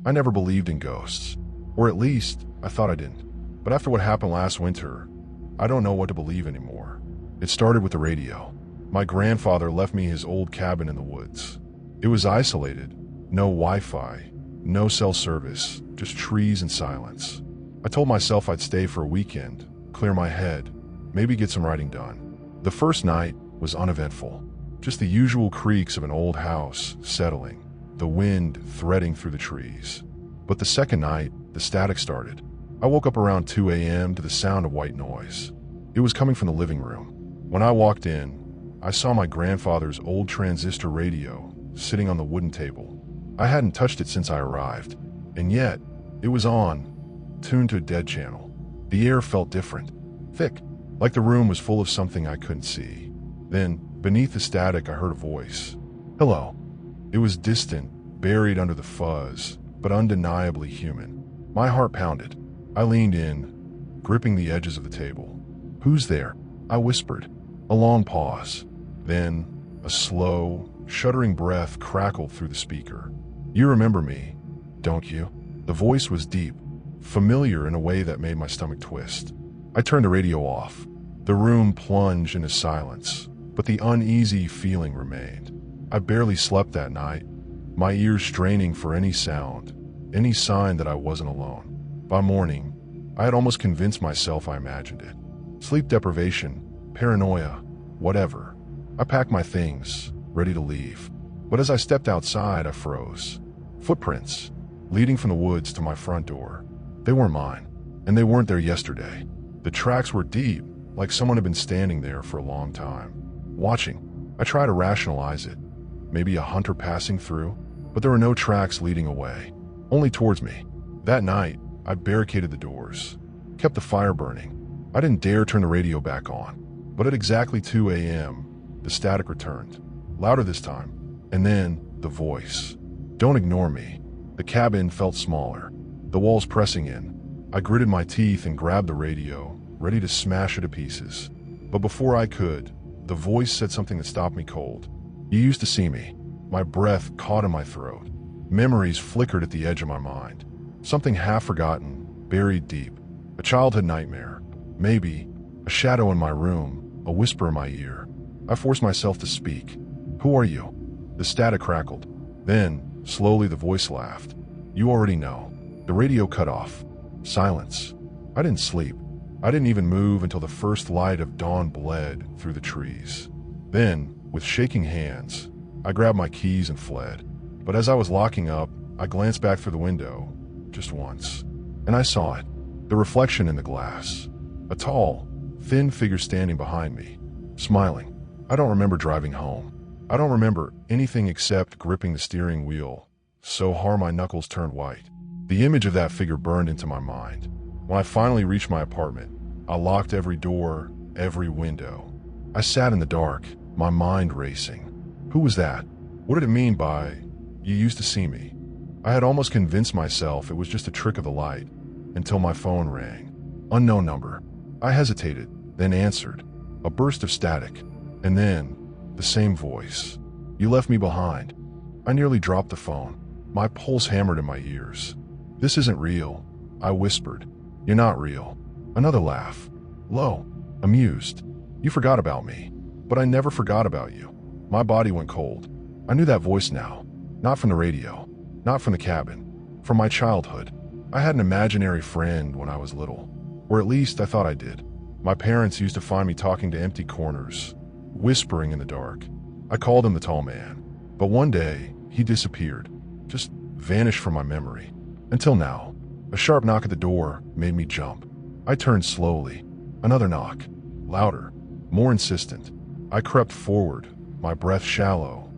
I never believed in ghosts. Or at least, I thought I didn't. But after what happened last winter, I don't know what to believe anymore. It started with the radio. My grandfather left me his old cabin in the woods. It was isolated. No Wi-Fi, no cell service, just trees and silence. I told myself I'd stay for a weekend, clear my head, maybe get some writing done. The first night was uneventful. Just the usual creaks of an old house settling, the wind threading through the trees. But the second night, the static started. I woke up around 2 a.m. to the sound of white noise. It was coming from the living room. When I walked in, I saw my grandfather's old transistor radio sitting on the wooden table. I hadn't touched it since I arrived, and yet it was on, tuned to a dead channel. The air felt different, thick, like the room was full of something I couldn't see. Then, beneath the static, I heard a voice. Hello. It was distant, buried under the fuzz, but undeniably human. My heart pounded. I leaned in, gripping the edges of the table. Who's there? I whispered. A long pause. Then, a slow, shuddering breath crackled through the speaker. You remember me, don't you? The voice was deep, familiar in a way that made my stomach twist. I turned the radio off. The room plunged into silence, but the uneasy feeling remained. I barely slept that night, my ears straining for any sound, any sign that I wasn't alone. By morning, I had almost convinced myself I imagined it. Sleep deprivation, paranoia, whatever. I packed my things, ready to leave. But as I stepped outside, I froze. Footprints, leading from the woods to my front door. They weren't mine, and they weren't there yesterday. The tracks were deep, like someone had been standing there for a long time. Watching, I tried to rationalize it. Maybe a hunter passing through, but there were no tracks leading away, only towards me. That night, I barricaded the doors, kept the fire burning. I didn't dare turn the radio back on. But at exactly 2 a.m., the static returned, louder this time, and then the voice. Don't ignore me. The cabin felt smaller, the walls pressing in. I gritted my teeth and grabbed the radio, ready to smash it to pieces. But before I could, the voice said something that stopped me cold. You used to see me. My breath caught in my throat. Memories flickered at the edge of my mind. Something half forgotten, buried deep. A childhood nightmare. Maybe a shadow in my room, a whisper in my ear. I forced myself to speak. Who are you? The static crackled. Then, slowly the voice laughed. You already know. The radio cut off. Silence. I didn't sleep. I didn't even move until the first light of dawn bled through the trees. Then, with shaking hands, I grabbed my keys and fled. But as I was locking up, I glanced back through the window, just once. And I saw it. The reflection in the glass. A tall, thin figure standing behind me, smiling. I don't remember driving home. I don't remember anything except gripping the steering wheel so hard my knuckles turned white. The image of that figure burned into my mind. When I finally reached my apartment, I locked every door, every window. I sat in the dark, my mind racing. Who was that? What did it mean by, you used to see me? I had almost convinced myself it was just a trick of the light, until my phone rang. Unknown number. I hesitated, then answered. A burst of static, and then the same voice. You left me behind. I nearly dropped the phone. My pulse hammered in my ears. This isn't real, I whispered. You're not real. Another laugh. Low, amused. You forgot about me, but I never forgot about you. My body went cold. I knew that voice now. Not from the radio, not from the cabin, from my childhood. I had an imaginary friend when I was little, or at least I thought I did. My parents used to find me talking to empty corners, whispering in the dark. I called him the tall man, but one day he disappeared, just vanished from my memory. Until now, a sharp knock at the door made me jump. I turned slowly. Another knock, louder, more insistent. I crept forward, my breath shallow,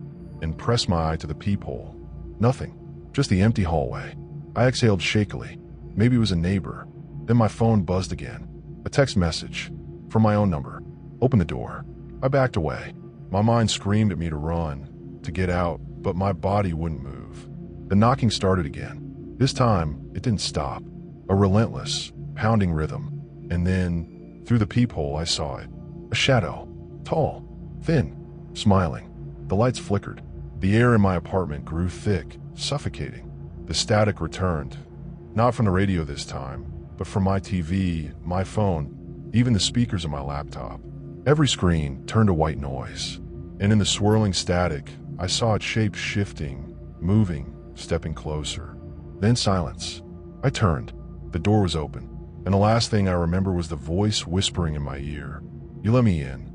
and pressed my eye to the peephole. Nothing, just the empty hallway. I exhaled shakily. Maybe it was a neighbor. Then my phone buzzed again. A text message from my own number. Open the door. I backed away. My mind screamed at me to run, to get out, but my body wouldn't move. The knocking started again. This time, it didn't stop. A relentless, pounding rhythm. And then, through the peephole, I saw it. A shadow. Tall. Thin. Smiling. The lights flickered. The air in my apartment grew thick, suffocating. The static returned, not from the radio this time, but from my TV, my phone, even the speakers of my laptop. Every screen turned to white noise, and in the swirling static, I saw its shape shifting, moving, stepping closer. Then silence. I turned. The door was open, and the last thing I remember was the voice whispering in my ear, "You let me in."